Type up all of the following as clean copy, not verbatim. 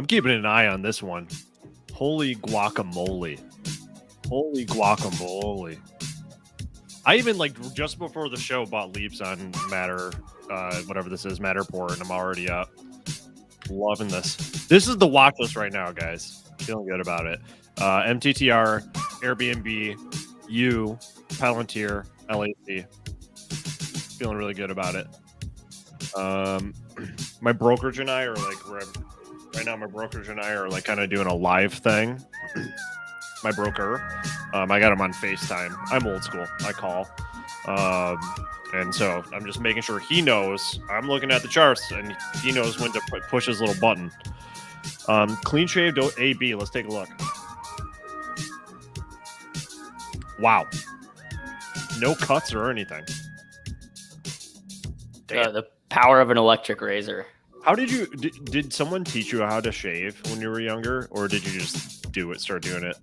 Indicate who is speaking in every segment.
Speaker 1: I'm keeping an eye on this one. Holy guacamole. Holy guacamole. I even, like, just before the show bought leaps on Matter, whatever this is, Matterport, and I'm already up. Loving this. This is the watch list right now, guys. Feeling good about it. MTTR, Airbnb, U, Palantir, LAC. Feeling really good about it. My brokerage and I are like, right now my brokerage and I are like kind of doing a live thing. My broker, I got him on FaceTime. I'm old school. I call. And so I'm just making sure he knows I'm looking at the charts and he knows when to push his little button. Clean shaved AB. Let's take a look. Wow. No cuts or anything.
Speaker 2: The power of an electric razor.
Speaker 1: How did someone teach you how to shave when you were younger, or did you just start doing it?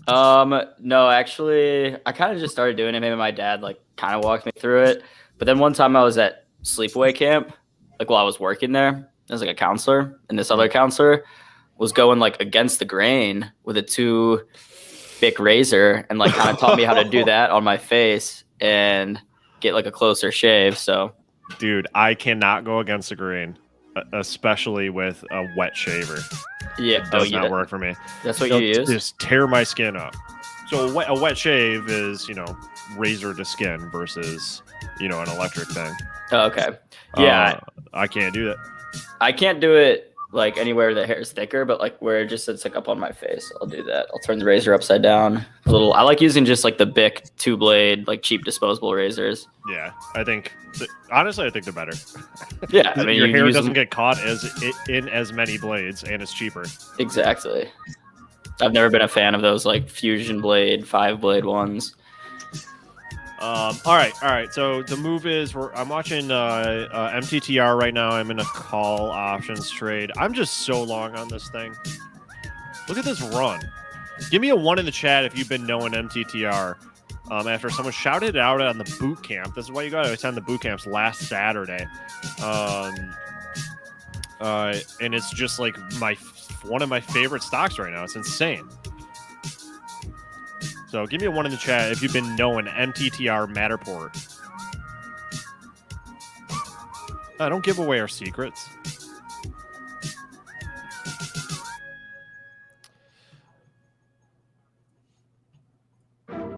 Speaker 2: No, actually, I kind of just started doing it. Maybe my dad like kind of walked me through it. But then one time I was at sleepaway camp, like while I was working there, as like a counselor, and this other counselor was going like against the grain with a 2-bic razor and like kind of taught me how to do that on my face and get like a closer shave. So,
Speaker 1: dude, I cannot go against the grain, especially with a wet shaver.
Speaker 2: Yeah,
Speaker 1: it does not work for me.
Speaker 2: That's what you use?
Speaker 1: Just tear my skin up. So a wet shave is, razor to skin versus, an electric thing.
Speaker 2: Oh, okay. Yeah.
Speaker 1: I can't do that.
Speaker 2: I can't do it like anywhere the hair is thicker, but like where it just sits like up on my face, I'll do that. I'll turn the razor upside down. I like using just like the Bic 2-blade, like cheap disposable razors.
Speaker 1: Yeah, honestly, I think they're better.
Speaker 2: Yeah, I mean,
Speaker 1: your hair doesn't get caught in as many blades, and it's cheaper.
Speaker 2: Exactly. I've never been a fan of those like fusion blade, 5-blade ones.
Speaker 1: All right. So the move is I'm watching MTTR right now. I'm in a call options trade. I'm just so long on this thing. Look at this run. Give me a 1 in the chat if you've been knowing MTTR. After someone shouted it out on the boot camp. This is why you got to attend the boot camps last Saturday. And it's just like one of my favorite stocks right now. It's insane. So give me a 1 in the chat if you've been knowing MTTR Matterport. Don't give away our secrets. Weird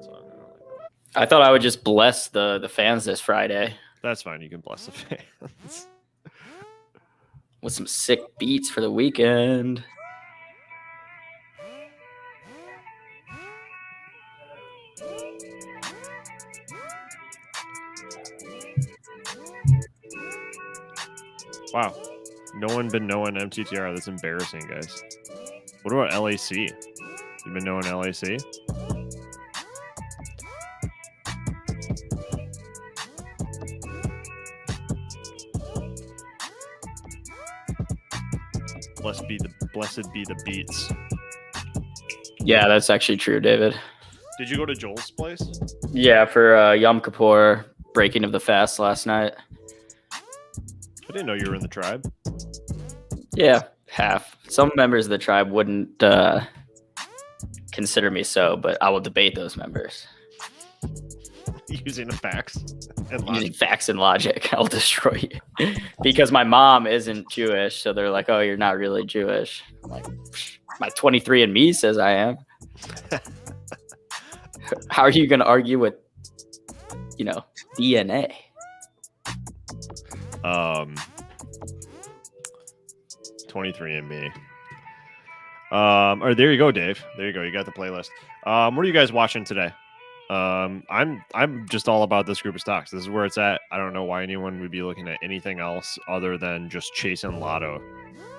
Speaker 1: song.
Speaker 2: I thought I would just bless the fans this Friday.
Speaker 1: That's fine. You can bless the fans.
Speaker 2: With some sick beats for the weekend.
Speaker 1: Wow. No one been knowing MTTR. That's embarrassing, guys. What about LAC? You been knowing LAC? Blessed be the beats.
Speaker 2: Yeah, that's actually true, David.
Speaker 1: Did you go to Joel's place?
Speaker 2: Yeah, for Yom Kippur breaking of the fast last night.
Speaker 1: I didn't know you were in the tribe.
Speaker 2: Yeah, half. Some members of the tribe wouldn't consider me so, but I will debate those members.
Speaker 1: Using facts and logic.
Speaker 2: Using facts and logic, I'll destroy you. Because my mom isn't Jewish, so they're like, oh, you're not really Jewish. I'm like, my 23andMe says I am. How are you going to argue with, DNA?
Speaker 1: 23andMe. All right, there you go, Dave. There you go. You got the playlist. What are you guys watching today? I'm just all about this group of stocks. This is where it's at. I don't know why anyone would be looking at anything else other than just chasing lotto.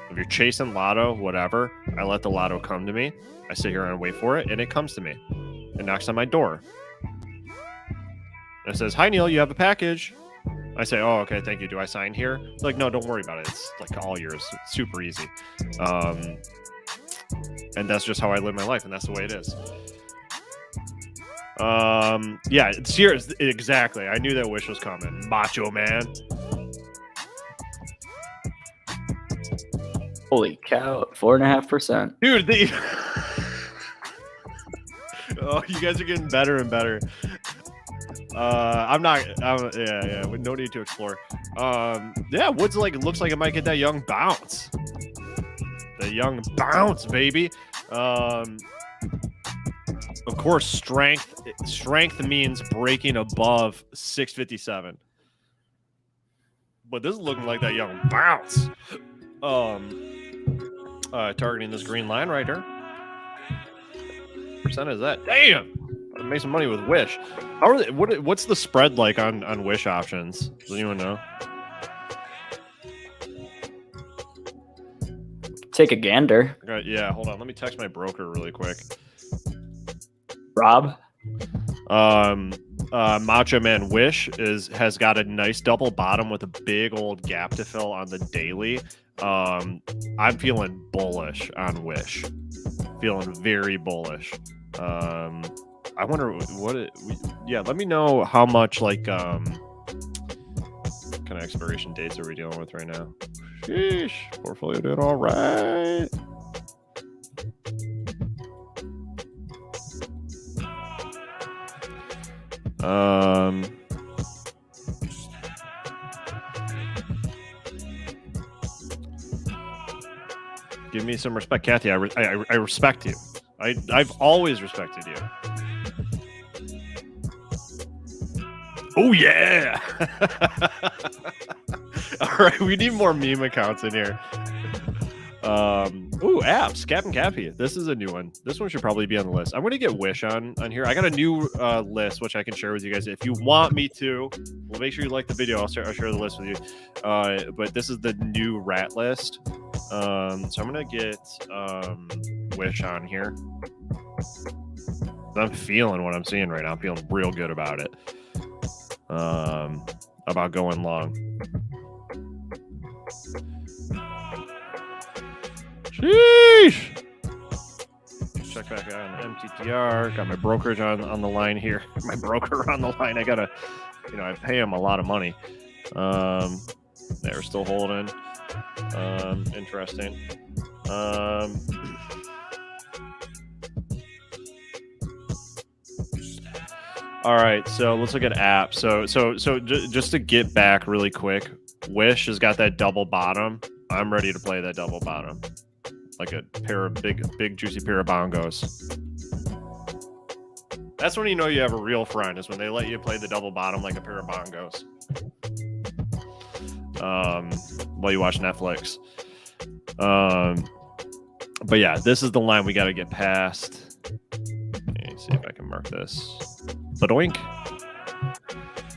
Speaker 1: If you're chasing lotto, whatever, I let the lotto come to me. I sit here and wait for it, and it comes to me. It knocks on my door. And it says, "Hi, Neal, you have a package." I say, "Oh, okay, thank you. Do I sign here?" It's like, "No, don't worry about it. It's like all yours. It's super easy." And that's just how I live my life, and that's the way it is. Yeah, it's here. Exactly. I knew that wish was coming. Macho man.
Speaker 2: Holy cow, 4.5%.
Speaker 1: Dude, oh, you guys are getting better and better. Yeah, no need to explore. Yeah, Woods looks like it might get that young bounce. The young bounce, baby. Of course, strength means breaking above 657. But this is looking like that young bounce. Targeting this green line right here. Percent is that? Damn! I made some money with Wish. How are they, what's the spread like on Wish options? Does anyone know?
Speaker 2: Take a gander.
Speaker 1: Yeah, hold on. Let me text my broker really quick.
Speaker 2: Rob?
Speaker 1: Macho Man Wish has got a nice double bottom with a big old gap to fill on the daily. I'm feeling bullish on Wish. Feeling very bullish. I wonder yeah, let me know how much kind of expiration dates are we dealing with right now. Sheesh, portfolio doing all right. Give me some respect, Kathy. I respect you. I've always respected you. Oh yeah! All right, we need more meme accounts in here. Ooh, apps, Captain Cappy. This is a new one. This one should probably be on the list. I'm going to get Wish on here. I got a new list, which I can share with you guys. If you want me to, well, make sure you like the video. I'll share the list with you. But this is the new rat list. So I'm going to get Wish on here. I'm feeling what I'm seeing right now. I'm feeling real good about it. About going long. Sheesh! Check back on MTTR. Got my brokerage on the line here. My broker on the line. I gotta, I pay him a lot of money. They're still holding. Interesting. All right, so let's look at apps. So just to get back really quick, Wish has got that double bottom. I'm ready to play that double bottom, like a pair of big juicy pair of bongos. That's when you know you have a real friend, is when they let you play the double bottom like a pair of bongos. While you watch Netflix. But yeah, this is the line we got to get past. Let me see if I can mark this. Badoink.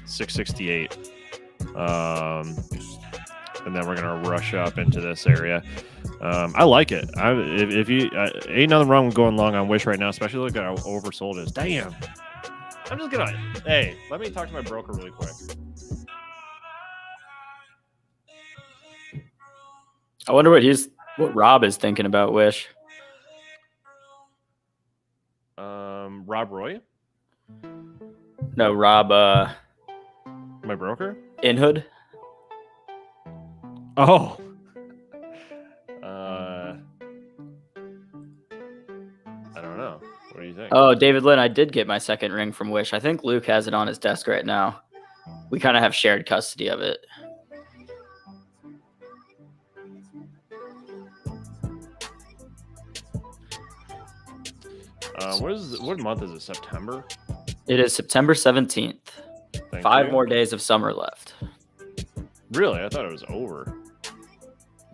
Speaker 1: 668. And then we're gonna rush up into this area. I like it. If you ain't nothing wrong with going long on Wish right now, especially look at how oversold it is. Damn. I'm just gonna. Hey, let me talk to my broker really quick.
Speaker 2: I wonder what Rob is thinking about Wish.
Speaker 1: Rob Roy?
Speaker 2: No, Rob.
Speaker 1: My broker?
Speaker 2: Inhood.
Speaker 1: Oh. I don't know. What do you think?
Speaker 2: Oh, David Lynn, I did get my second ring from Wish. I think Luke has it on his desk right now. We kind of have shared custody of it.
Speaker 1: What month is it? September?
Speaker 2: It is September 17th.
Speaker 1: Thank
Speaker 2: 5
Speaker 1: you.
Speaker 2: more days of summer left.
Speaker 1: Really? I thought it was over.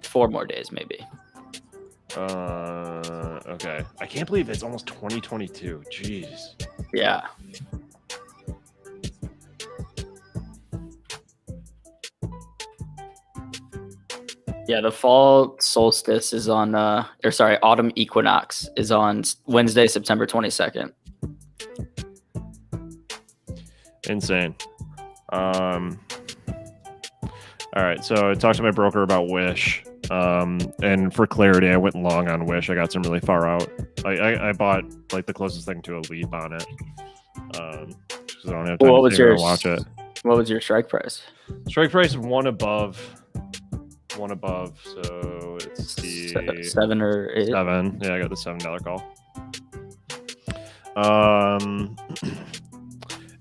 Speaker 2: 4 more days, maybe.
Speaker 1: Okay. I can't believe it's almost 2022. Jeez.
Speaker 2: Yeah. Yeah, the fall solstice is on, autumn equinox is on Wednesday, September 22nd.
Speaker 1: Insane. All right, so I talked to my broker about Wish, and for clarity, I went long on Wish. I got some really far out. I bought like the closest thing to a leap on it. Because I don't have time to watch it.
Speaker 2: What was your strike price?
Speaker 1: Strike price one above one above, so it's the
Speaker 2: 7 or 8.
Speaker 1: 7. Yeah, I got the $7 call.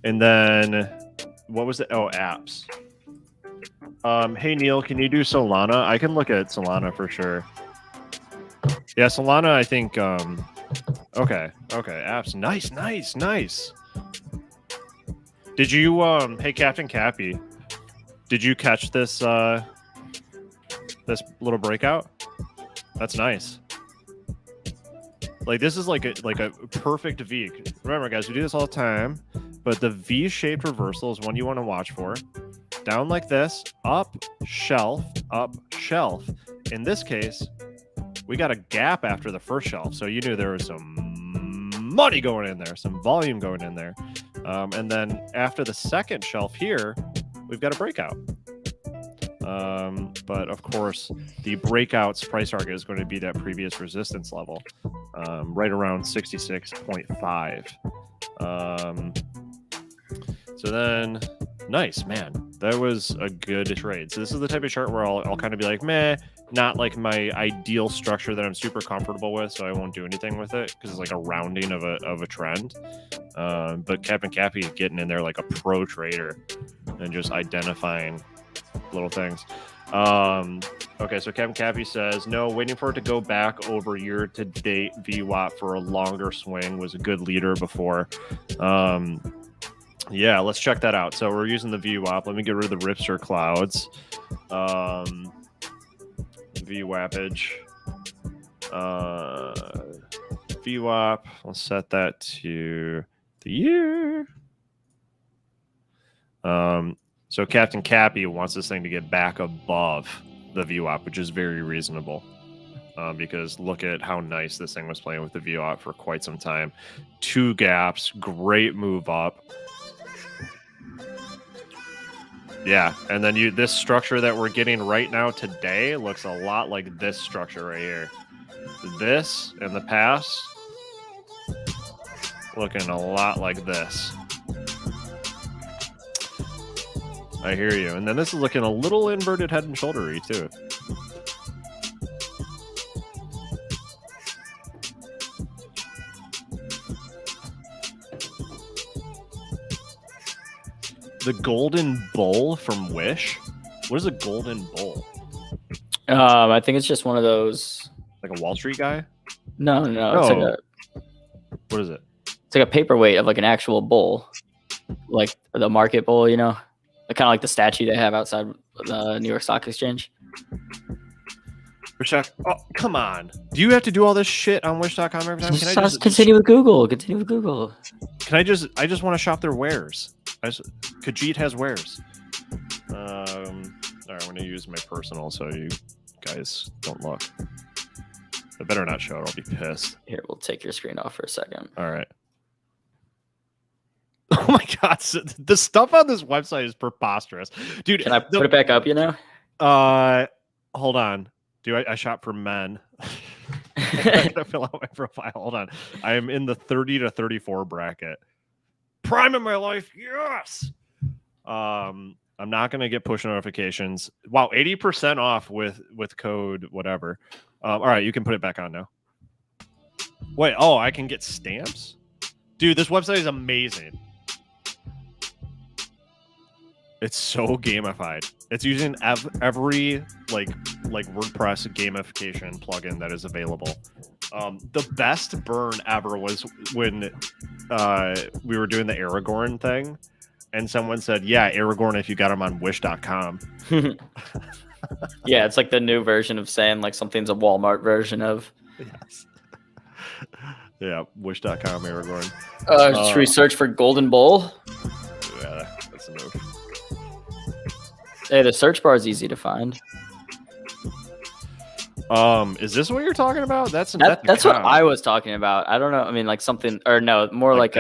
Speaker 1: And then what was it? Oh, apps. Hey Neal, can you do Solana? I can look at Solana for sure. Yeah, Solana, I think. Okay, apps. Nice. Did you hey Captain Cappy, did you catch this this little breakout? That's nice. Like this is like a perfect V. Remember guys, we do this all the time, but the V-shaped reversal is one you want to watch for. Down like this, up, shelf. In this case, we got a gap after the first shelf, so you knew there was some money going in there, some volume going in there. And then after the second shelf here, we've got a breakout. But of course, the breakout's price target is going to be that previous resistance level, right around 66.5. So then, nice, man. That was a good trade. So this is the type of chart where I'll kind of be like, meh, not like my ideal structure that I'm super comfortable with, so I won't do anything with it because it's like a rounding of a trend. But Captain Cappy is getting in there like a pro trader and just identifying little things. Okay, so Captain Cappy says, no, waiting for it to go back over year-to-date VWAP for a longer swing was a good leader before. Yeah, let's check that out. So we're using the VWAP. Let me get rid of the Ripster clouds. VWAPage. VWAP. Let's set that to the year. So Captain Cappy wants this thing to get back above the VWAP, which is very reasonable. Because look at how nice this thing was playing with the VWAP for quite some time. 2 gaps, great move up. Yeah, and then this structure that we're getting right now today looks a lot like this structure right here. This in the past looking a lot like this. I hear you. And then this is looking a little inverted head and shouldery too. The Golden Bull from Wish? What is a Golden Bull?
Speaker 2: I think it's just one of those.
Speaker 1: Like a Wall Street guy?
Speaker 2: No. It's like
Speaker 1: what is it?
Speaker 2: It's like a paperweight of like an actual bull, like the market bull, you know, kind of like the statue they have outside the New York Stock Exchange.
Speaker 1: Oh, come on. Do you have to do all this shit on Wish.com every time?
Speaker 2: Can I just continue with Google? Continue with Google.
Speaker 1: Can I just want to shop their wares. Khajiit has wares. All right, I'm going to use my personal so you guys don't look. I better not show it. I'll be pissed.
Speaker 2: Here, we'll take your screen off for a second.
Speaker 1: All right. Oh my God. So the stuff on this website is preposterous. Dude.
Speaker 2: Can I put it back up, you know?
Speaker 1: Hold on. I shop for men. I gotta fill out my profile. Hold on. I am in the 30 to 34 bracket. Prime in my life. Yes. I'm not gonna get push notifications. Wow, 80% off with code whatever. All right, you can put it back on now. Wait, I can get stamps? Dude, this website is amazing. It's so gamified. It's using every like WordPress gamification plugin that is available. The best burn ever was when we were doing the Aragorn thing, and someone said, "Yeah, Aragorn if you got him on Wish.com."
Speaker 2: Yeah, it's like the new version of saying like something's a Walmart version of.
Speaker 1: Yes. Yeah, Wish.com Aragorn.
Speaker 2: Should we search for Golden Bull?
Speaker 1: Yeah, that's a move.
Speaker 2: Hey, the search bar is easy to find.
Speaker 1: Is this what you're talking about? That's
Speaker 2: what I was talking about. I don't know. I mean, like something, or no, more like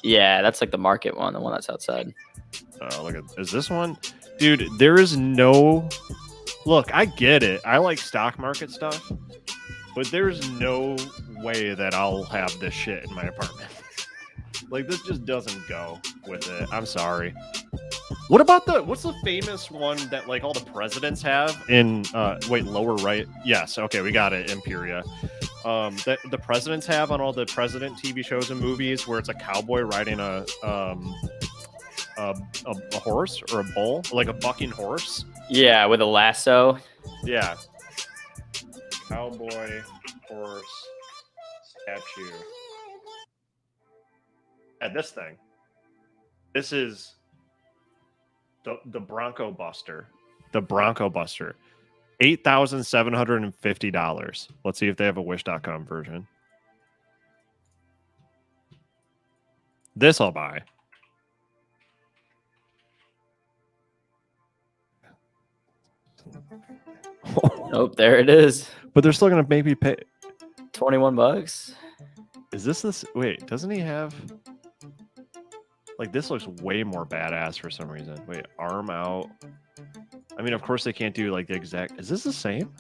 Speaker 2: yeah, that's like the market one, the one that's outside.
Speaker 1: Is this one, dude? There is no. Look, I get it. I like stock market stuff, but there's no way that I'll have this shit in my apartment. Like, this just doesn't go with it. I'm sorry. What about what's the famous one that like all the presidents have in wait, lower right? Yes, okay, we got it, Imperia. That the presidents have on all the president TV shows and movies where it's a cowboy riding a horse or a bull, like a bucking horse.
Speaker 2: Yeah, with a lasso.
Speaker 1: Yeah. Cowboy horse statue. And this thing. This is the Bronco Buster. The Bronco Buster. $8,750. Let's see if they have a Wish.com version. This I'll buy.
Speaker 2: Oh, there it is.
Speaker 1: But they're still gonna maybe pay
Speaker 2: $21.
Speaker 1: Is this? Wait, doesn't he have? Like, this looks way more badass for some reason. Wait, arm out. I mean, of course they can't do like the exact. Is this the same?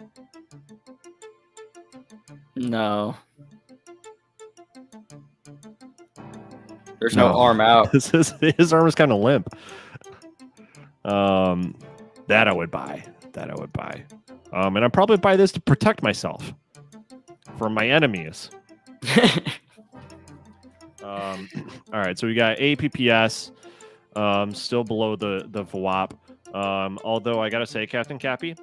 Speaker 2: No. There's no arm out.
Speaker 1: His arm is kind of limp. That I would buy. That I would buy. And I'd probably buy this to protect myself from my enemies. All right, so we got APPS, still below the VWAP. Although I gotta say, Captain Cappy,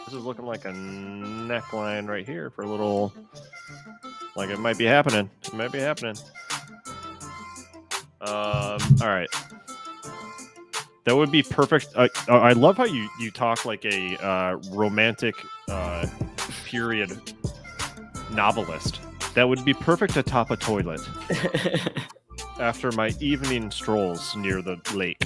Speaker 1: this is looking like a neckline right here for a little. Like, it might be happening. It might be happening. All right. That would be perfect. I love how you talk like a romantic period novelist. That would be perfect atop a toilet after my evening strolls near the lake.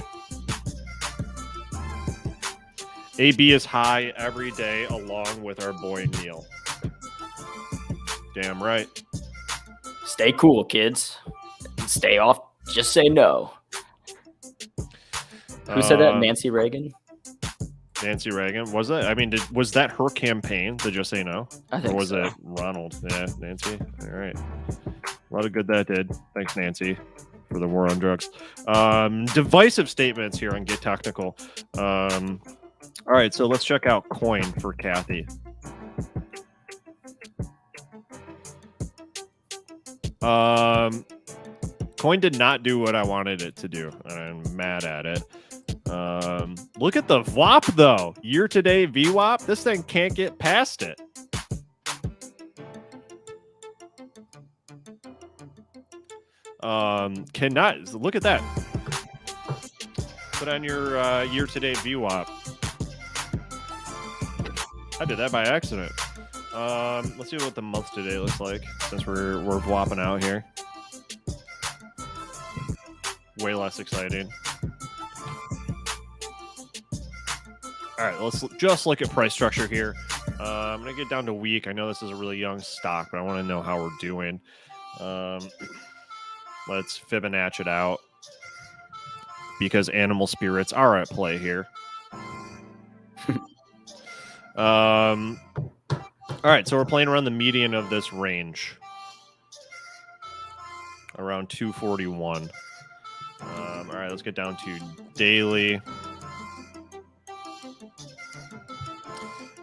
Speaker 1: AB is high every day along with our boy Neal. Damn right.
Speaker 2: Stay cool, kids. Stay off. Just say no. Who said that? Nancy Reagan?
Speaker 1: Nancy Reagan. Was that? I mean, was that her campaign to just say no?
Speaker 2: I think
Speaker 1: or was
Speaker 2: so.
Speaker 1: it Ronald? Yeah, Nancy. All right. A lot of good that did. Thanks, Nancy, for the war on drugs. Divisive statements here on Get Technical. All right, so let's check out Coin for Kathy. Coin did not do what I wanted it to do, and I'm mad at it. Look at the VWAP though. Year-to-date VWAP. This thing can't get past it. Cannot look at that. Put on your year-to-date VWAP. I did that by accident. Let's see what the month today looks like since we're VWAPing out here. Way less exciting. All right, let's just look at price structure here. I'm going to get down to week. I know this is a really young stock, but I want to know how we're doing. Let's Fibonacci it out because animal spirits are at play here. All right, so we're playing around the median of this range. Around 241. All right, let's get down to daily.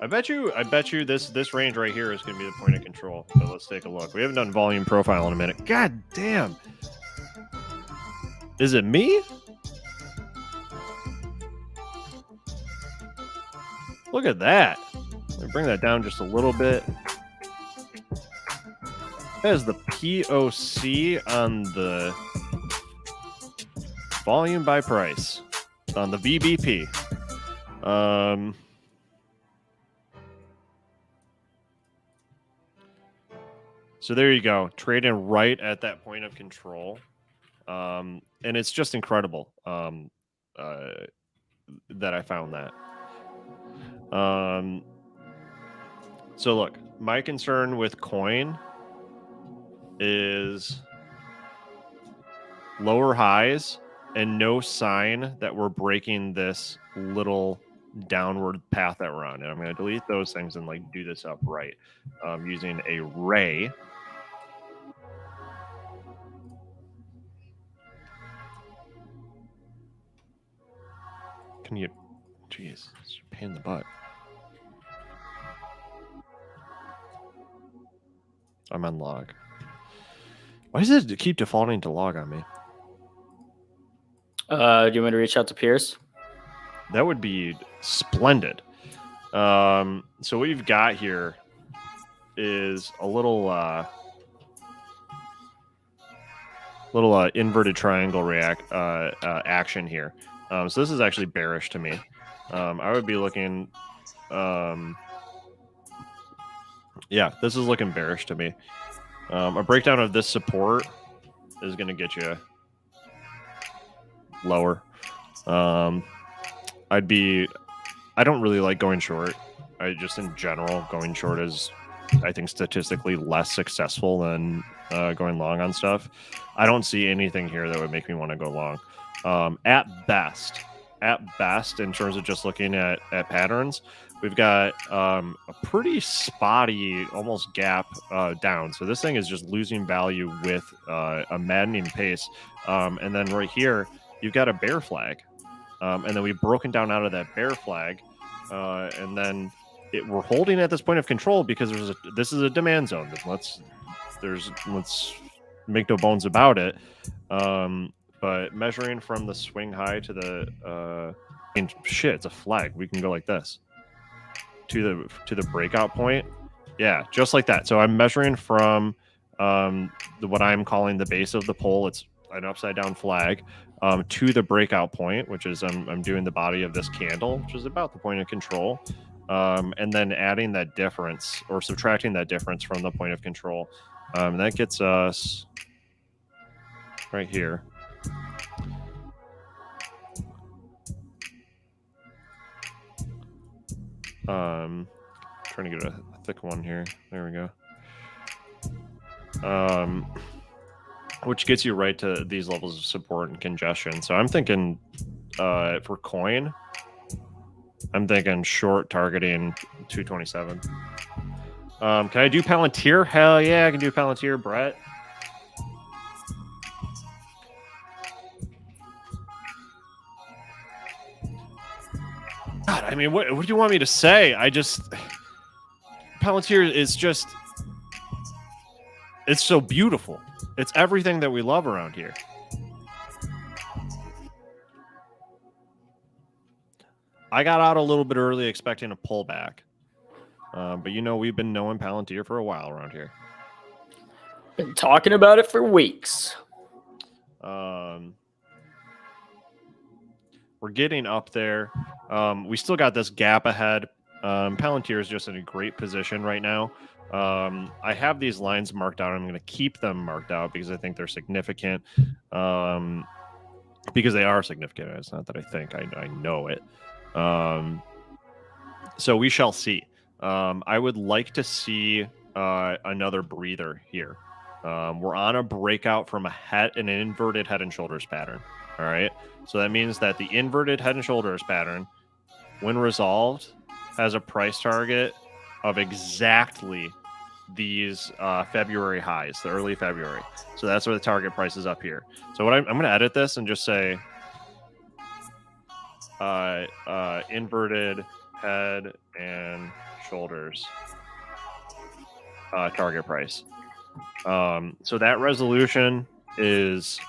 Speaker 1: I bet you this range right here is going to be the point of control. So let's take a look. We haven't done volume profile in a minute. God damn. Is it me? Look at that. Let me bring that down just a little bit. That is the POC on the volume by price on the VBP. So there you go. Trading right at that point of control. And it's just incredible that I found that. So look, my concern with coin is lower highs and no sign that we're breaking this little downward path that we're on. And I'm going to delete those things and like do this upright using a ray. Can you, jeez, it's a pain in the butt. I'm on log. Why does it keep defaulting to log on me?
Speaker 2: Do you want me to reach out to Pierce?
Speaker 1: That would be splendid. So what you've got here is a little inverted triangle action here. So this is actually bearish to me. I would be looking. Yeah, this is looking bearish to me. A breakdown of this support is going to get you lower. I don't really like going short. I just, in general, going short is, I think, statistically less successful than going long on stuff. I don't see anything here that would make me want to go long. At best, in terms of just looking at patterns, we've got a pretty spotty, almost gap down. So this thing is just losing value with a maddening pace. And then right here, you've got a bear flag. And then we've broken down out of that bear flag. And then we're holding at this point of control because this is a demand zone. Let's make no bones about it. But measuring from the swing high to the it's a flag. We can go like this to the breakout point. Yeah, just like that. So I'm measuring from what I'm calling the base of the pole. It's an upside down flag to the breakout point, which is I'm doing the body of this candle, which is about the point of control, and then adding that difference or subtracting that difference from the point of control. That gets us right here. Trying to get a thick one here. There we go. Which gets you right to these levels of support and congestion. So I'm thinking for coin, I'm thinking short targeting 227. Can I do Palantir? Hell yeah, I can do Palantir, Brett. God, I mean, what do you want me to say? Palantir is just, it's so beautiful. It's everything that we love around here. I got out a little bit early expecting a pullback. But we've been knowing Palantir for a while around here.
Speaker 2: Been talking about it for weeks.
Speaker 1: We're getting up there. We still got this gap ahead. Palantir is just in a great position right now. I have these lines marked out. I'm going to keep them marked out because I think they're significant. Because they are significant. It's not that I think. I know it. So we shall see. I would like to see another breather here. We're on a breakout from an inverted head and shoulders pattern. All right. So that means that the inverted head and shoulders pattern, when resolved, has a price target of exactly these February highs, the early February. So that's where the target price is up here. So what I'm going to edit this and just say inverted head and shoulders target price. So that resolution is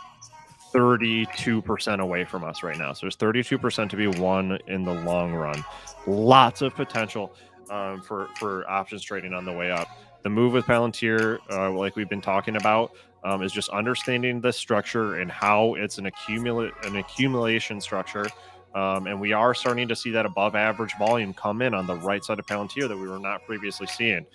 Speaker 1: 32% away from us right now. So there's 32% to be won in the long run. Lots of potential for options trading on the way up. The move with Palantir, like we've been talking about, is just understanding the structure and how it's an accumulation structure. And we are starting to see that above average volume come in on the right side of Palantir that we were not previously seeing.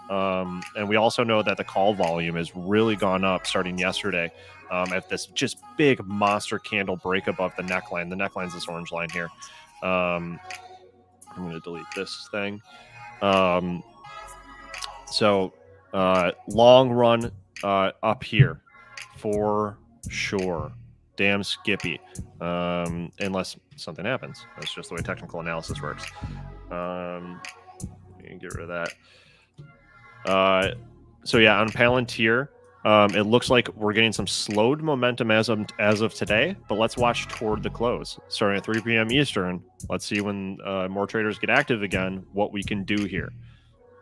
Speaker 1: And we also know that the call volume has really gone up starting yesterday at this just big monster candle break above the neckline. The neckline's this orange line here. I'm going to delete this thing. So long run up here for sure. damn skippy, unless something happens. That's just the way technical analysis works. Get rid of that. So yeah, on Palantir, it looks like we're getting some slowed momentum as of today, but let's watch toward the close. Starting at 3 p.m. Eastern, let's see when more traders get active again, what we can do here.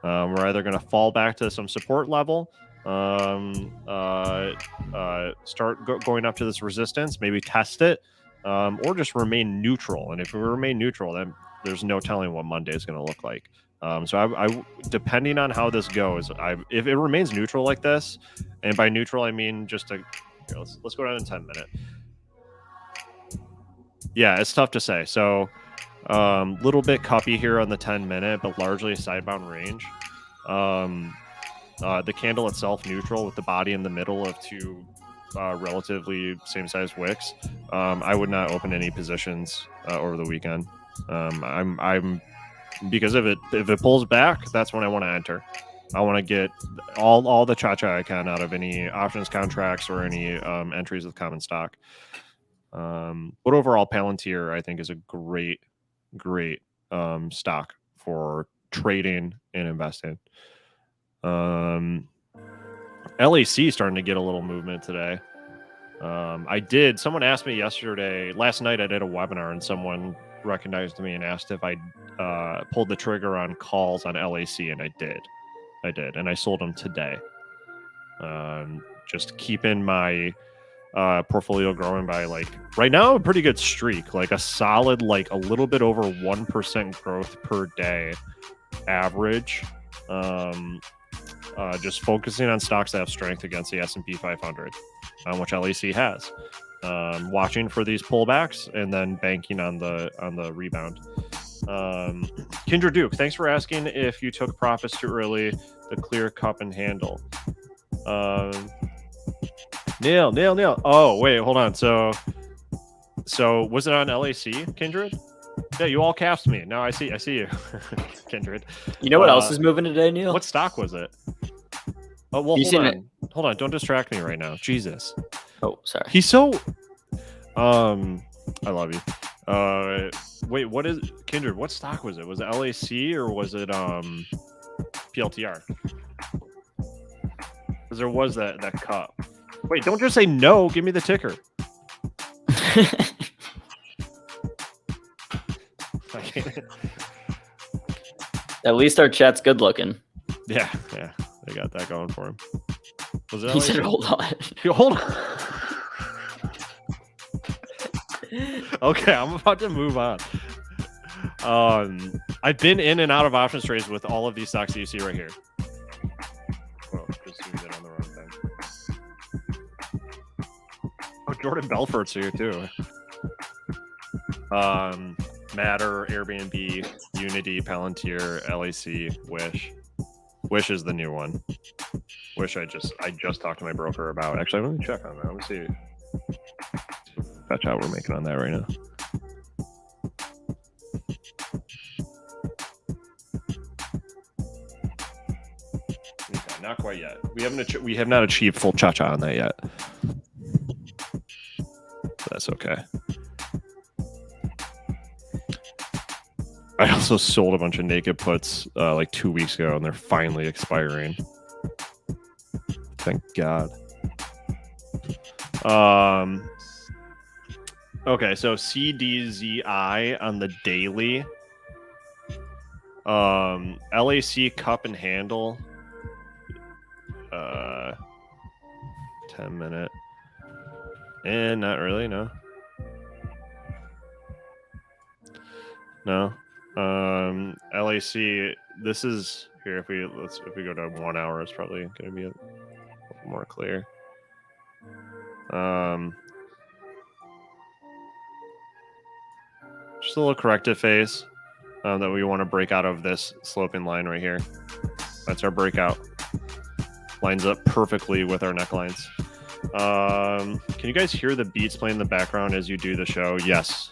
Speaker 1: We're either going to fall back to some support level, start going up to this resistance, maybe test it, or just remain neutral. And if we remain neutral, then there's no telling what Monday is going to look like. So I depending on how this goes, if it remains neutral like this, and by neutral I mean just let's go down in 10 minute. Yeah, it's tough to say. So little bit cuppy here on the 10 minute, but largely a sidebound range. The candle itself neutral with the body in the middle of two relatively same size wicks. I would not open any positions over the weekend. I'm because if it pulls back, that's when I want to enter. I want to get all the cha-cha I can out of any options contracts or any entries with common stock. But overall, Palantir I think is a great stock for trading and investing. LAC starting to get a little movement today. Someone asked me last night I did a webinar and someone recognized me and asked if I pulled the trigger on calls on LAC, and I did, and I sold them today. Just keeping my portfolio growing by right now a pretty good streak, like a solid a little bit over 1% growth per day average. Just focusing on stocks that have strength against the S&P 500, which LAC has. Watching for these pullbacks and then banking on the rebound. Kindred Duke, thanks for asking if you took profits too early, the clear cup and handle. Neal. Oh, wait, hold on. So was it on LAC, Kindred? Yeah, you all capped me. Now I see you, Kindred.
Speaker 2: You know what else is moving today, Neal?
Speaker 1: What stock was it? Oh, well, hold on. Don't distract me right now. Jesus.
Speaker 2: Oh, sorry.
Speaker 1: He's so... I love you. Wait, what is... Kindred, what stock was it? Was it LAC or was it PLTR? Because there was that cup. Wait, don't just say no. Give me the ticker.
Speaker 2: At least our chat's good looking.
Speaker 1: Yeah, they got that going for him. Was it?
Speaker 2: He said, "Hold on,
Speaker 1: hold on." Okay, I'm about to move on. I've been in and out of options trades with all of these stocks that you see right here. Oh, just zoomed in on the wrong thing. Oh, Jordan Belfort's here too. Matter, Airbnb, Unity, Palantir, LAC, Wish. Wish is the new one. Wish I just talked to my broker about. Actually, let me check on that. Let me see. That's how we're making on that right now. Okay, not quite yet. We have not achieved full cha-cha on that yet. That's okay. I also sold a bunch of naked puts 2 weeks ago, and they're finally expiring. Thank God. Okay, so CDZI on the daily. LAC cup and handle. 10 minute. And not really, no. No. LAC, this is here. If we go to 1 hour, it's probably going to be a little more clear. Just a little corrective phase that we want to break out of this sloping line right here. That's our breakout. Lines up perfectly with our necklines. Can you guys hear the beats playing in the background as you do the show? Yes.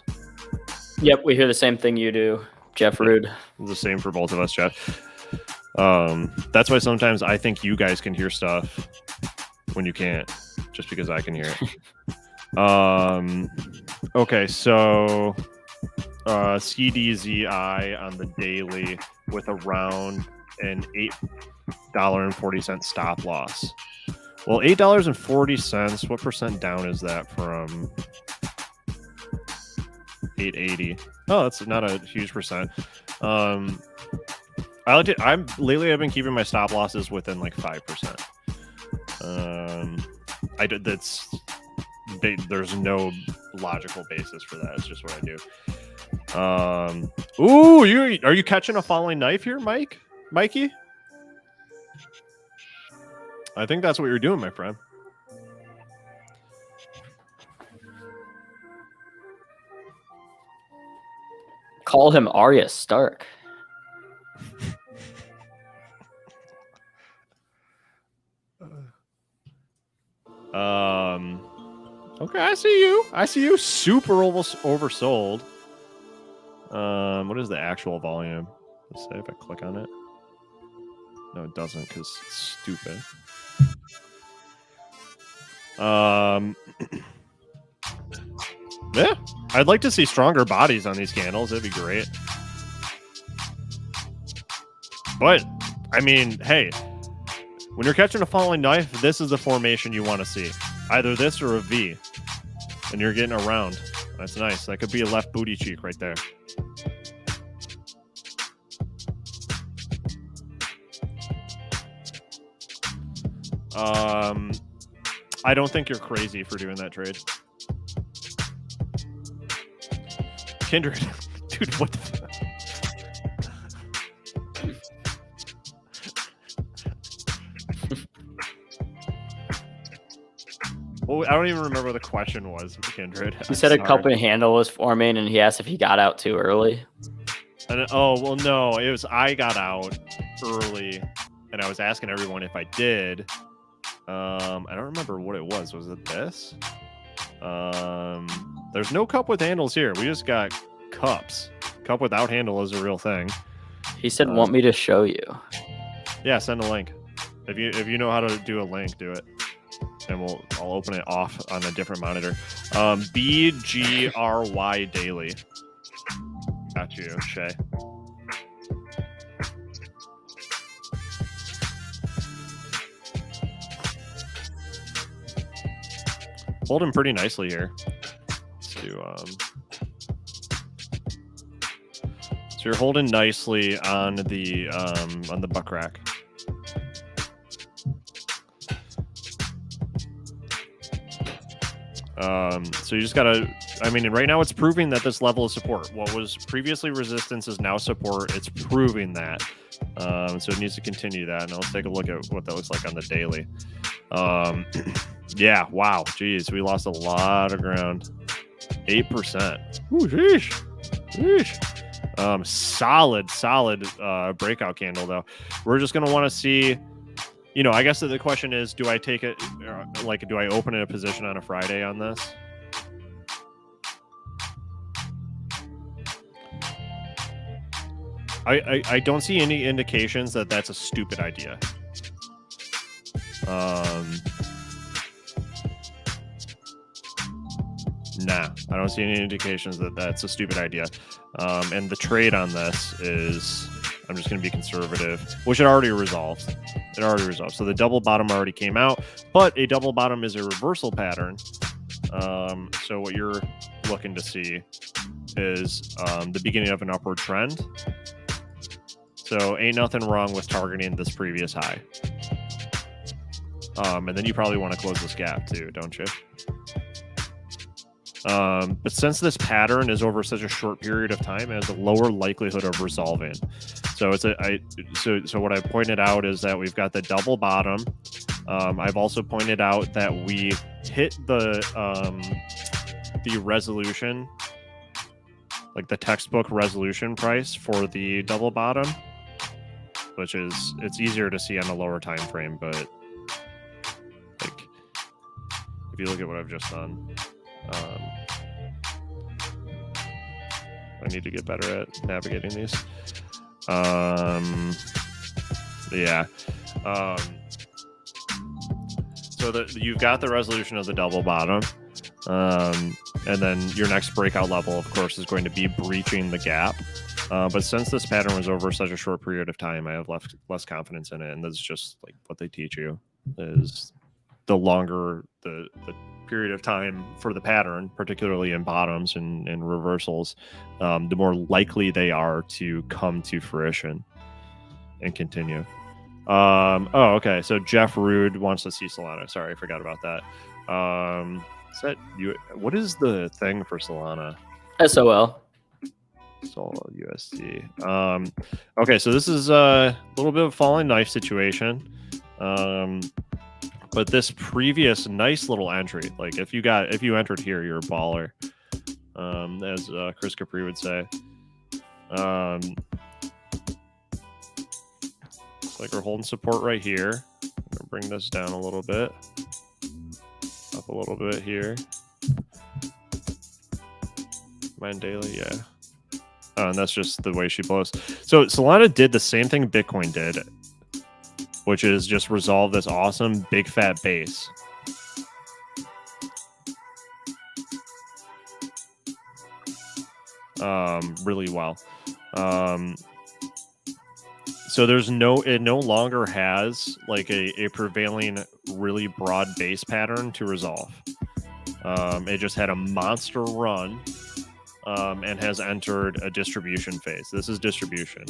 Speaker 2: Yep, we hear the same thing you do, Jeff Rude.
Speaker 1: The same for both of us, Jeff. That's why sometimes I think you guys can hear stuff when you can't, just because I can hear it. Okay, so CDZI on the daily with around an $8.40 stop loss. Well, $8.40. What percent down is that from 880? Oh, that's not a huge percent. I've been keeping my stop losses within like 5%. There's no logical basis for that. It's just what I do. Ooh, are you catching a falling knife here, Mikey? I think that's what you're doing, my friend.
Speaker 2: Call him Arya Stark.
Speaker 1: Okay, I see you. Super oversold. What is the actual volume? Let's say if I click on it. No, it doesn't because it's stupid. Yeah, I'd like to see stronger bodies on these candles. That'd be great. But, I mean, hey, when you're catching a falling knife, this is the formation you want to see. Either this or a V. And you're getting around. That's nice. That could be a left booty cheek right there. I don't think you're crazy for doing that trade. Kindred. Dude, what the fuck? Well, I don't even remember what the question was, Kindred.
Speaker 2: He said a company handle was forming, and he asked if he got out too early.
Speaker 1: And, oh, well, no. It was I got out early, and I was asking everyone if I did. I don't remember what it was. Was it this? There's no cup with handles here. We just got cups. Cup without handle is a real thing.
Speaker 2: He said, "Want me to show you?"
Speaker 1: Yeah, send a link. If you know how to do a link, do it, and I'll open it off on a different monitor. BGRY daily. Got you, Shay. Holding pretty nicely here. Let's do so you're holding nicely on the buck rack. So you just gotta, I mean, right now it's proving that this level of support, what was previously resistance is now support. It's proving that. So it needs to continue that. And let's take a look at what that looks like on the daily. Yeah, wow. Geez, we lost a lot of ground. 8%. Ooh, sheesh. Solid breakout candle, though. We're just going to want to see, you know, I guess the question is, do I take it, like, do I open in a position on a Friday on this? I don't see any indications that that's a stupid idea. Nah, I don't see any indications that that's a stupid idea. And the trade on this is, I'm just going to be conservative, which it already resolved. So the double bottom already came out, but a double bottom is a reversal pattern. So what you're looking to see is the beginning of an upward trend. So ain't nothing wrong with targeting this previous high. And then you probably want to close this gap too, don't you? But since this pattern is over such a short period of time, it has a lower likelihood of resolving. So so what I pointed out is that we've got the double bottom. I've also pointed out that we hit the resolution, like the textbook resolution price for the double bottom, which is, it's easier to see on a lower time frame, but like if you look at what I've just done. I need to get better at navigating these. Yeah. So you've got the resolution of the double bottom. And then your next breakout level, of course, is going to be breaching the gap. But since this pattern was over such a short period of time, I have less confidence in it. And that's just like what they teach you is the longer the period of time for the pattern, particularly in bottoms and reversals, the more likely they are to come to fruition and continue. Oh, okay. So Jeff Rude wants to see Solana. Sorry, I forgot about that. Is that you? What is the thing for Solana?
Speaker 2: SOL.
Speaker 1: Sol USD. Okay, so this is a little bit of a falling knife situation. But this previous nice little entry, like if you entered here, you're a baller. As Chris Capri would say. Like we're holding support right here. I'm gonna bring this down a little bit. Up a little bit here. Mine daily, yeah. Oh, and that's just the way she blows. So Solana did the same thing Bitcoin did, which is just resolve this awesome big fat base. Really well. So it no longer has like a prevailing really broad base pattern to resolve. It just had a monster run and has entered a distribution phase. This is distribution.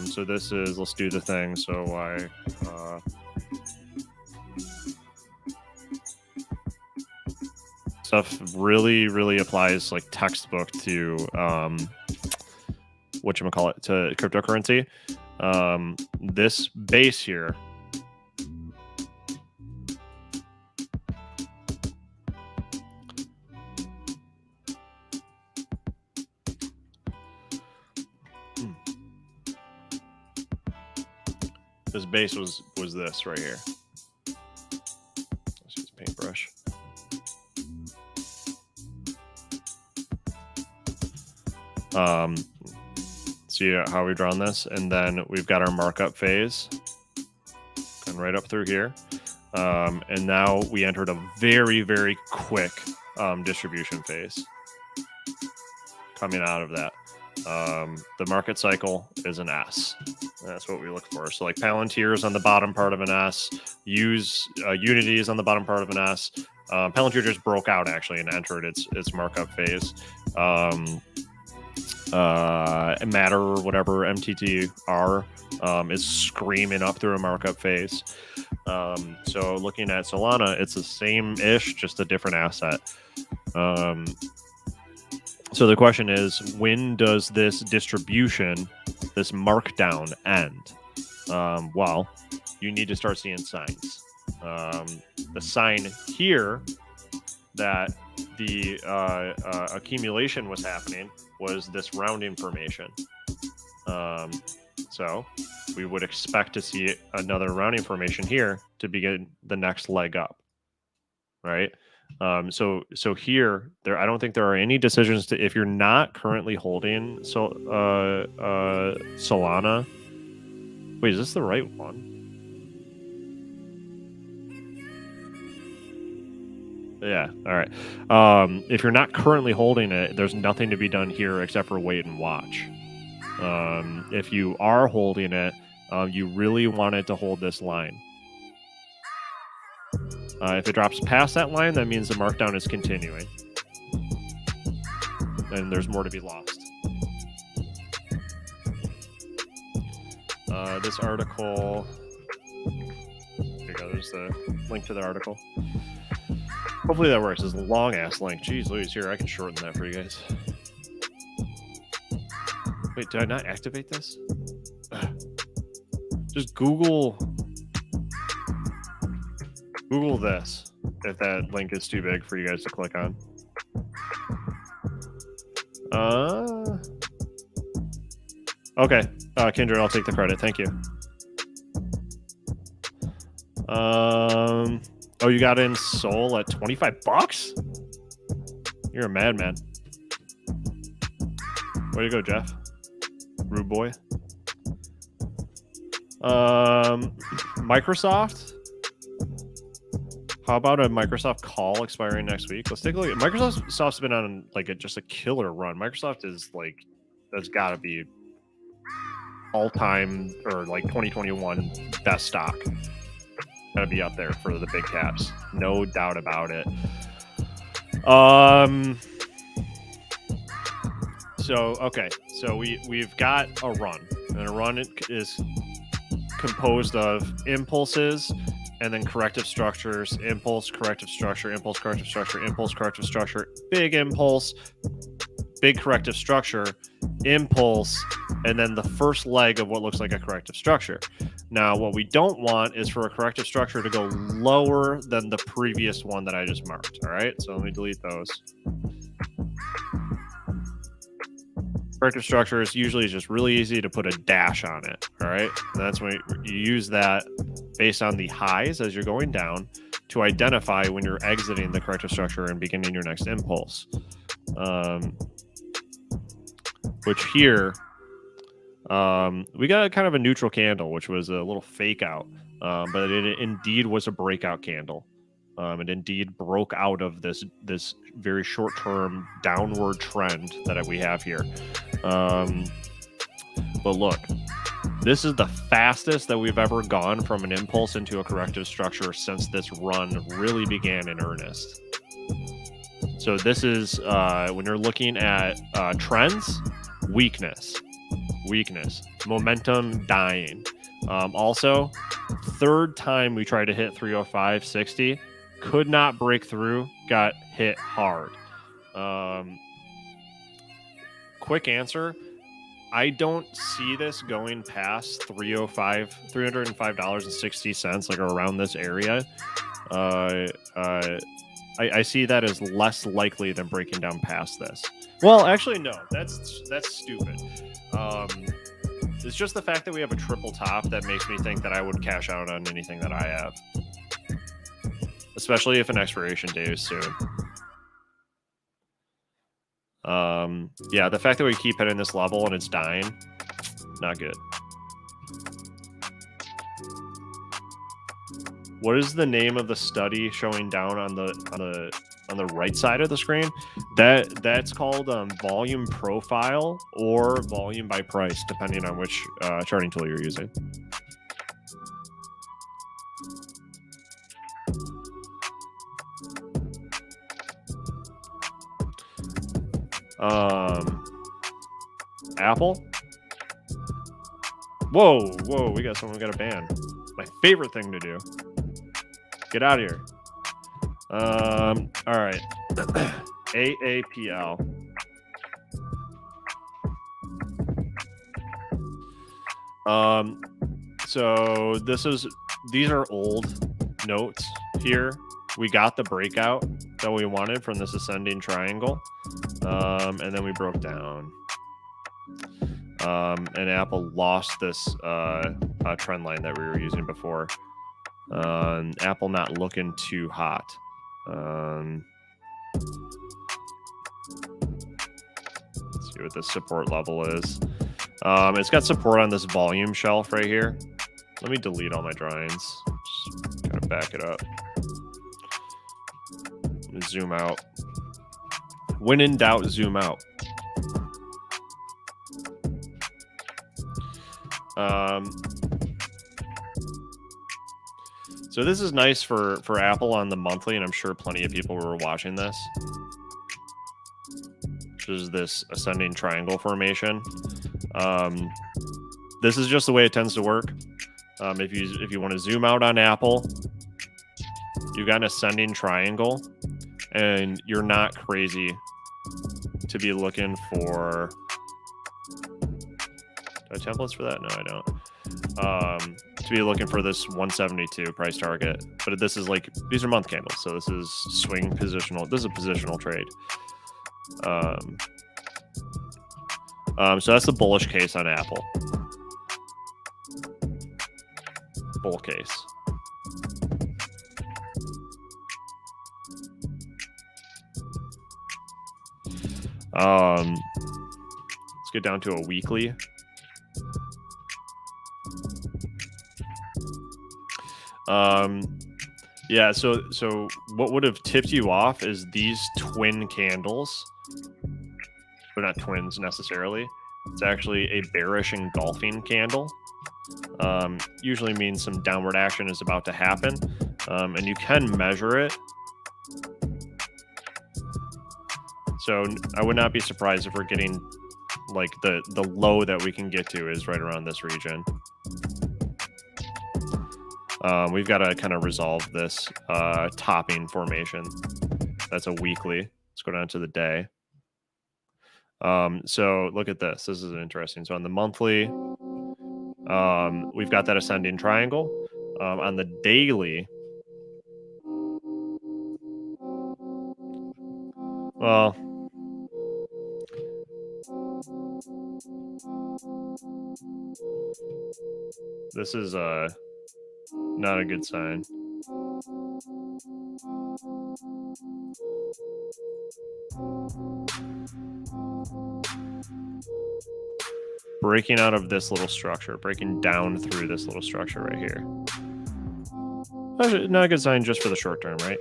Speaker 1: So this is, let's do the thing. So stuff really applies like textbook to whatchamacallit, to cryptocurrency. This base here, this base was this right here. Let's use a paintbrush. See how we've drawn this, and then we've got our markup phase and right up through here, and now we entered a very quick distribution phase coming out of that. The market cycle is an S. That's what we look for. So like Palantir is on the bottom part of an S, Unity is on the bottom part of an S. Palantir just broke out actually and entered its markup phase. Matter or whatever, MTTR, is screaming up through a markup phase. So looking at Solana, it's the same-ish, just a different asset. So the question is, when does this distribution, this markdown end? Well, you need to start seeing signs. The sign here that the accumulation was happening was this rounding formation. So we would expect to see another rounding formation here to begin the next leg up, right? So here, I don't think there are any decisions to, if you're not currently holding Solana. Wait, is this the right one? Yeah, all right. If you're not currently holding it, there's nothing to be done here except for wait and watch. If you are holding it, you really want it to hold this line. If it drops past that line, that means the markdown is continuing. And there's more to be lost. This article... Here you go, there's the link to the article. Hopefully that works. It's a long-ass link. Jeez Louise, here, I can shorten that for you guys. Wait, did I not activate this? Just Google this, if that link is too big for you guys to click on. Okay, Kindred, I'll take the credit. Thank you. Oh, you got in Sol at $25? You're a madman. Way to go, Jeff. Rude boy. Microsoft How about a Microsoft call expiring next week? Let's take a look at Microsoft's been on like just a killer run. Microsoft is like, that's got to be all time or like 2021 best stock. Got to be up there for the big caps, no doubt about it. So okay, so we've got a run, and a run is composed of impulses and then corrective structures, impulse, corrective structure, impulse, corrective structure, impulse, corrective structure, big impulse, big corrective structure, impulse, and then the first leg of what looks like a corrective structure. Now, what we don't want is for a corrective structure to go lower than the previous one that I just marked. All right, so let me delete those. Corrective structure is usually just really easy to put a dash on it. All right, and that's when you use that based on the highs as you're going down to identify when you're exiting the corrective structure and beginning your next impulse. Which here, we got kind of a neutral candle, which was a little fake out, but it indeed was a breakout candle. It indeed broke out of this very short-term downward trend that we have here. But look, this is the fastest that we've ever gone from an impulse into a corrective structure since this run really began in earnest. So this is when you're looking at trends, weakness, momentum dying. Also, third time we tried to hit 305.60, could not break through, got hit hard. Quick answer, I don't see this going past $305.60, like around this area. I see that as less likely than breaking down past this. Well, actually, no, that's stupid. It's just the fact that we have a triple top that makes me think that I would cash out on anything that I have, especially if an expiration date is soon. Yeah, the fact that we keep hitting this level and it's dying, not good. What is the name of the study showing down on the right side of the screen? That's called volume profile or volume by price, depending on which charting tool you're using. Apple. Whoa, we got someone got a ban. My favorite thing to do. Get out of here. All right. AAPL. So these are old notes here. We got the breakout that we wanted from this ascending triangle. And then we broke down. And Apple lost this trend line that we were using before. Apple not looking too hot. Let's see what the support level is. It's got support on this volume shelf right here. Let me delete all my drawings. Just kind of back it up. Zoom out. When in doubt, zoom out. So this is nice for Apple on the monthly, and I'm sure plenty of people were watching this. Which is this ascending triangle formation. This is just the way it tends to work. If you want to zoom out on Apple, you've got an ascending triangle, and you're not crazy to be looking for. Do I have templates for that? No, I don't. To be looking for this 172 price target, but this is like, these are month candles, so this is swing positional. This is a positional trade. So that's the bullish case on Apple. Bull case. Let's get down to a weekly. Yeah, so what would have tipped you off is these twin candles. But not twins necessarily. It's actually a bearish engulfing candle. Usually means some downward action is about to happen. And you can measure it. So I would not be surprised if we're getting like the low that we can get to is right around this region. We've got to kind of resolve this topping formation. That's a weekly. Let's go down to the day. So look at this. This is interesting. So on the monthly, we've got that ascending triangle. On the daily, well, this is not a good sign. Breaking out of this little structure, breaking down through this little structure right here. Not a good sign just for the short term, right?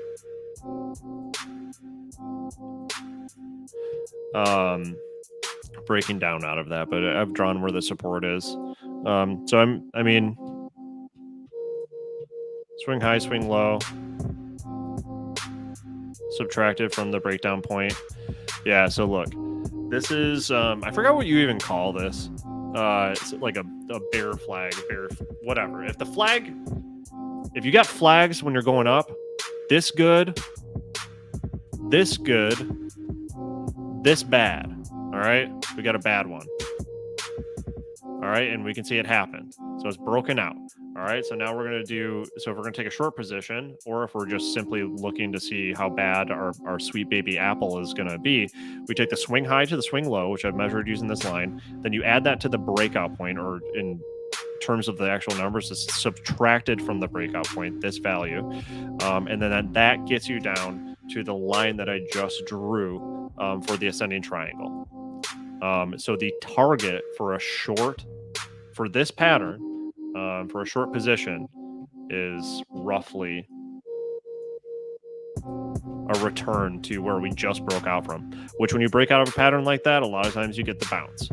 Speaker 1: Breaking down out of that, but I've drawn where the support is. So I mean, swing high, swing low, subtracted from the breakdown point. Yeah, so look, this is, I forgot what you even call this. It's like a bear flag, whatever. If you got flags when you're going up, this good, this bad. All right, we got a bad one. All right, and we can see it happen. So it's broken out. All right, so now we're going to do, so if we're going to take a short position, or if we're just simply looking to see how bad our sweet baby apple is going to be, we take the swing high to the swing low, which I've measured using this line. Then you add that to the breakout point, or in terms of the actual numbers, it's subtracted from the breakout point, this value. And then that gets you down to the line that I just drew for the ascending triangle. So the target for for this pattern, for a short position, is roughly a return to where we just broke out from, which when you break out of a pattern like that, a lot of times you get the bounce.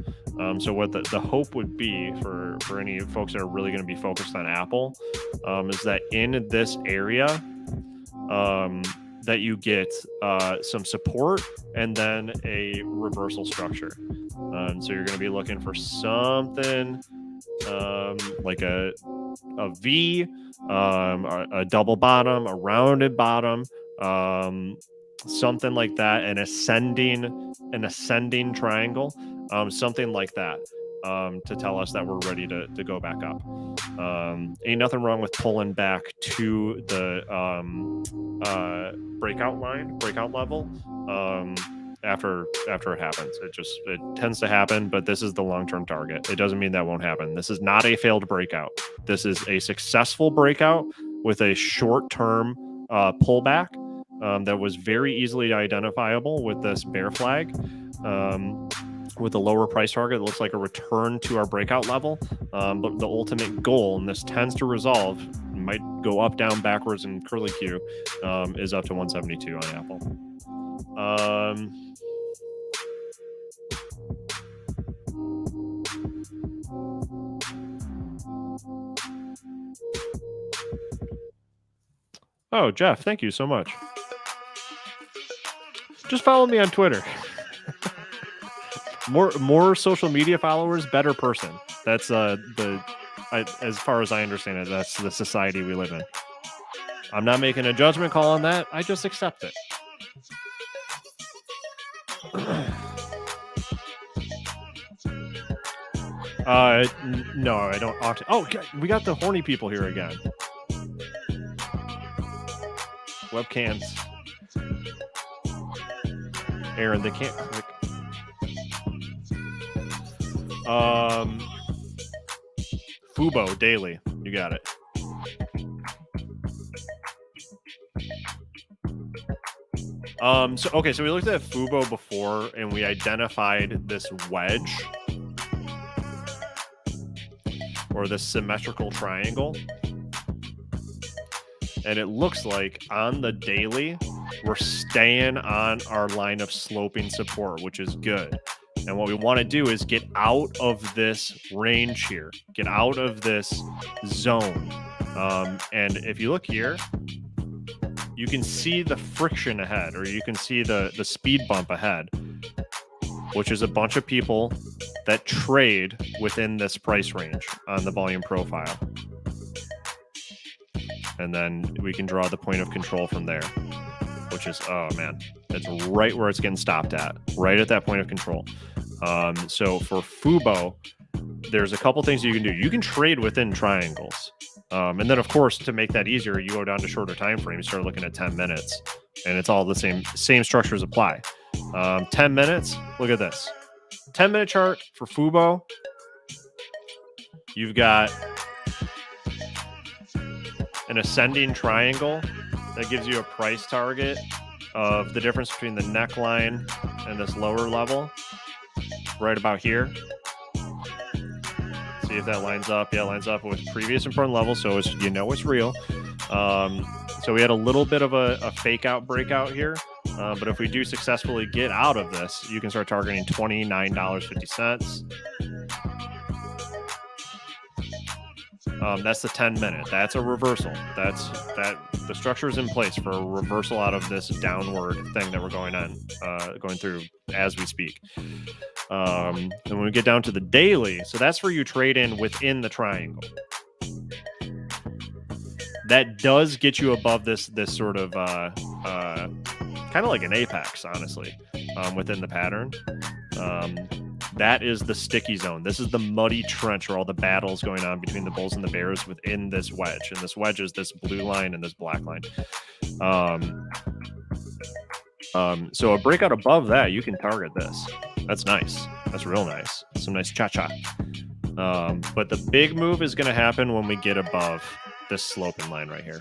Speaker 1: So what the hope would be for any folks that are really going to be focused on Apple is that in this area, that you get some support and then a reversal structure. So you're going to be looking for something like a V, a double bottom, a rounded bottom, something like that, an ascending triangle, something like that, to tell us that we're ready to go back up. Ain't nothing wrong with pulling back to the breakout level after it happens. It tends to happen, but this is the long-term target. It doesn't mean that won't happen. This is not a failed breakout. This is a successful breakout with a short-term pullback that was very easily identifiable with this bear flag. With a lower price target, it looks like a return to our breakout level. But the ultimate goal, and this tends to resolve, might go up, down, backwards, and curly Q, is up to 172 on Apple. Oh, Jeff, thank you so much. Just follow me on Twitter. More social media followers, better person. That's as far as I understand it, that's the society we live in. I'm not making a judgment call on that. I just accept it. No, I don't. Oh, we got the horny people here again. Webcams. Aaron, they can't click. Fubo daily. You got it. So we looked at Fubo before and we identified this wedge or this symmetrical triangle. And it looks like on the daily, we're staying on our line of sloping support, which is good. And what we want to do is get out of this range here, get out of this zone. And if you look here, you can see the friction ahead, or you can see the speed bump ahead, which is a bunch of people that trade within this price range on the volume profile. And then we can draw the point of control from there, which is, oh man, it's right where it's getting stopped at, right at that point of control. So for Fubo, there's a couple things you can do. You can trade within triangles. And then, of course, to make that easier, you go down to shorter time frames, start looking at 10 minutes, and it's all the same structures apply. 10 minutes, look at this. 10-minute chart for Fubo. You've got an ascending triangle that gives you a price target of the difference between the neckline and this lower level, right about here. See if that lines up. Yeah, it lines up with previous important levels, so it's, it's real. So we had a little bit of a fake out breakout here, but if we do successfully get out of this, you can start targeting $29.50. That's the 10-minute. That's a reversal. The structure is in place for a reversal out of this downward thing that we're going through as we speak. And when we get down to the daily, so that's where you trade in within the triangle. That does get you above this sort of kind of like an apex, honestly, within the pattern. That is the sticky zone. This is the muddy trench where all the battles going on between the bulls and the bears within this wedge. And this wedge is this blue line and this black line. So a breakout above that, you can target this. That's nice. That's real nice. Some nice cha-cha. But the big move is going to happen when we get above this sloping line right here.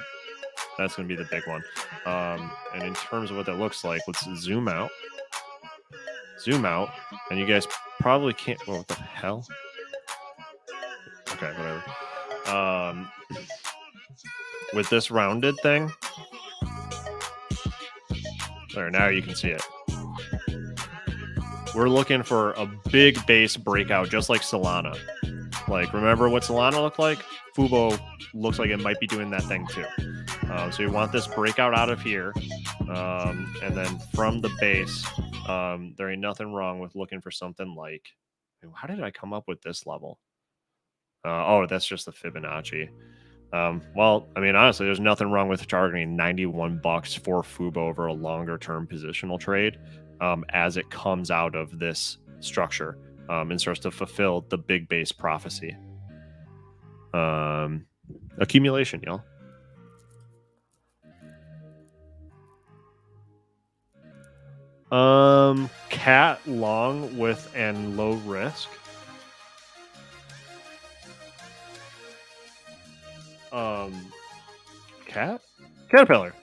Speaker 1: That's going to be the big one. And in terms of what that looks like, let's zoom out. Zoom out. And you guys probably can't... Oh, what the hell? Okay, whatever. With this rounded thing... There, now you can see it. We're looking for a big base breakout, just like Solana. Like, remember what Solana looked like? Fubo looks like it might be doing that thing too. So you want this breakout out of here. And then from the base, there ain't nothing wrong with looking for something like... How did I come up with this level? Oh, that's just the Fibonacci. Well, I mean, honestly, there's nothing wrong with targeting $91 for Fubo over a longer term positional trade as it comes out of this structure and starts to fulfill the big base prophecy. Accumulation, y'all. Cat long with and low risk. Caterpillar.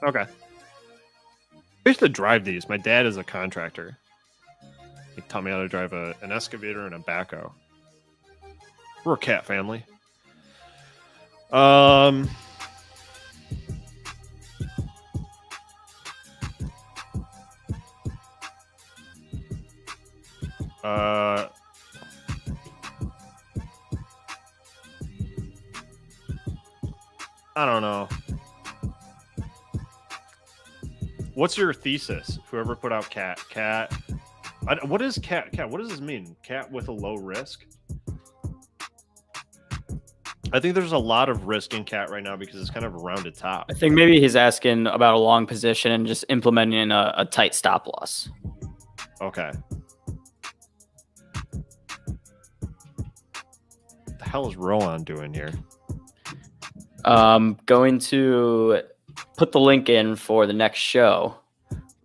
Speaker 1: Okay. I used to drive these. My dad is a contractor. He taught me how to drive an excavator and a backhoe. We're a cat family. I don't know. What's your thesis? Whoever put out cat. What is cat? What does this mean? Cat with a low risk? I think there's a lot of risk in cat right now because it's kind of a rounded top.
Speaker 2: I think maybe he's asking about a long position and just implementing a tight stop loss.
Speaker 1: Okay. What the hell is Rowan doing here?
Speaker 2: Going to put the link in for the next show,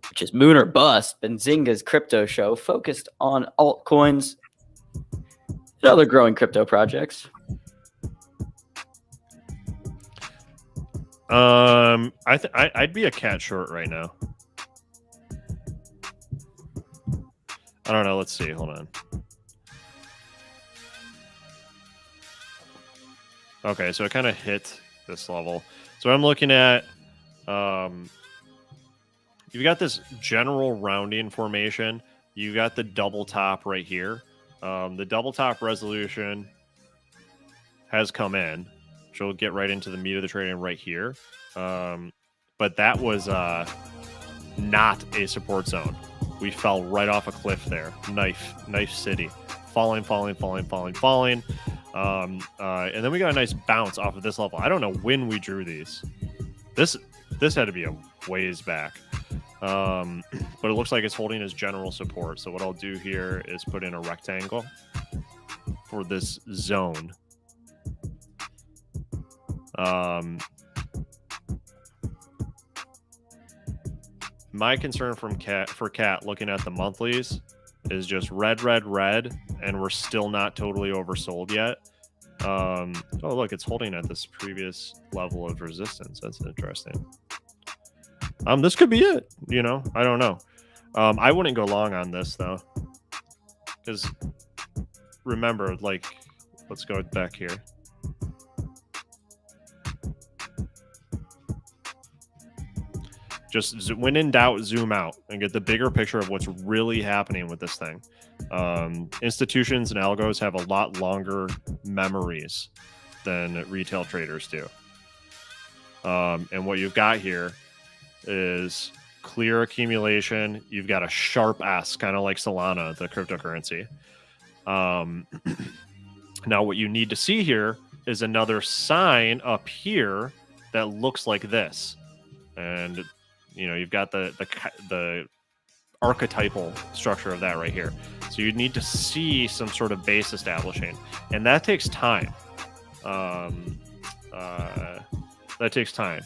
Speaker 2: which is Moon or Bust, Benzinga's crypto show focused on altcoins and other growing crypto projects.
Speaker 1: I'd be a cat short right now. I don't know. Let's see. Hold on. Okay, so it kind of hit this level. So I'm looking at, you've got this general rounding formation. You got the double top right here. The double top resolution has come in, which we'll get right into the meat of the trading right here. But that was not a support zone. We fell right off a cliff there. Knife city. Falling. And then we got a nice bounce off of this level. I don't know when we drew these. This had to be a ways back. But it looks like it's holding as general support. So what I'll do here is put in a rectangle for this zone. My concern for Cat looking at the monthlies is just red, and we're still not totally oversold yet. Oh, look, it's holding at this previous level of resistance. That's interesting. This could be it. You know, I don't know. I wouldn't go long on this though, because remember, like, let's go back here. Just when in doubt, zoom out and get the bigger picture of what's really happening with this thing. Institutions and algos have a lot longer memories than retail traders do. And what you've got here is clear accumulation. You've got a sharp S, kind of like Solana, the cryptocurrency. Now, what you need to see here is another sign up here that looks like this. And you know, you've got the archetypal structure of that right here. So you need to see some sort of base establishing, and that takes time. That takes time.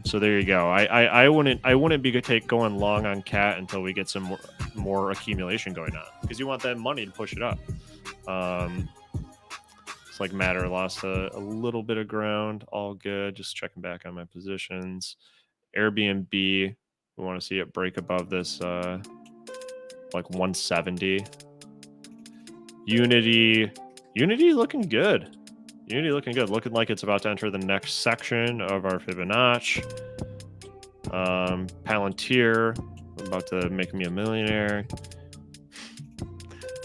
Speaker 1: So there you go. I wouldn't be going long on Cat until we get some more accumulation going on, because you want that money to push it up. It's like Matter lost a little bit of ground. All good. Just checking back on my positions. Airbnb, we want to see it break above this like 170. Unity looking good. Looking like it's about to enter the next section of our Fibonacci. Palantir, about to make me a millionaire.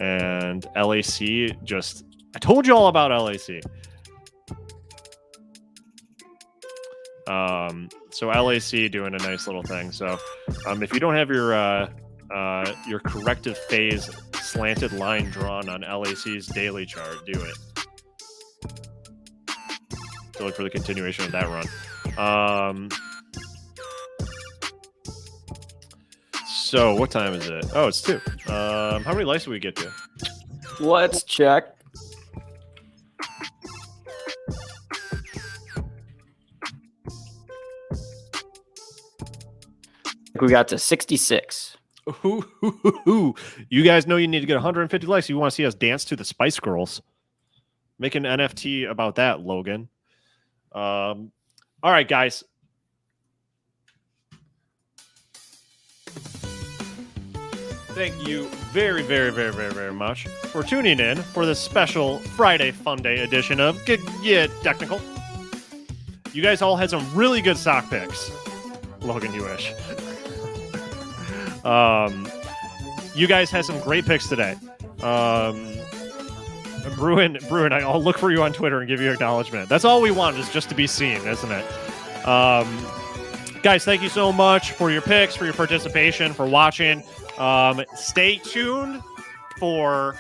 Speaker 1: And LAC, I told you all about LAC. So LAC doing a nice little thing. So if you don't have your corrective phase slanted line drawn on LAC's daily chart, do it. To look for the continuation of that run. So what time is it? Oh, it's 2. How many likes did we get to?
Speaker 2: Let's check. We got to 66.
Speaker 1: You guys know you need to get 150 likes if you want to see us dance to the Spice Girls. Make an NFT about that, Logan. All right, guys. Thank you very, very, very, very, very much for tuning in for this special Friday Fun Day edition of Get Technical. You guys all had some really good stock picks. Logan, you wish. You guys had some great picks today. Bruin, I'll look for you on Twitter and give you acknowledgement. That's all we want, is just to be seen, isn't it? Guys, thank you so much for your picks, for your participation, for watching. Stay tuned for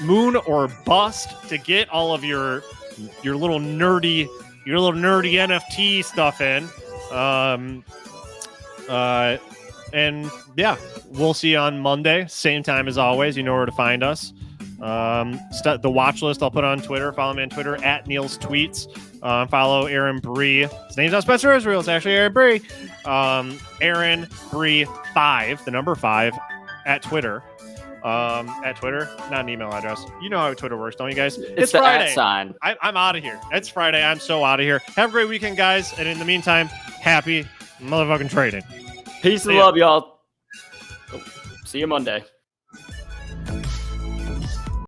Speaker 1: Moon or Bust to get all of your little nerdy NFT stuff in. And yeah, we'll see you on Monday, same time as always. You know where to find us. The watch list I'll put on Twitter. Follow me on Twitter at Neal's Tweets. Follow Aaron Bree. His name's not Spencer Israel. It's actually Aaron Bree. Aaron Bree 5, the number 5, at Twitter. At Twitter, not an email address. You know how Twitter works, don't you guys? It's Friday. Sign. I'm out of here. It's Friday. I'm so out of here. Have a great weekend, guys. And in the meantime, happy motherfucking trading.
Speaker 2: Peace and love, y'all. See you Monday.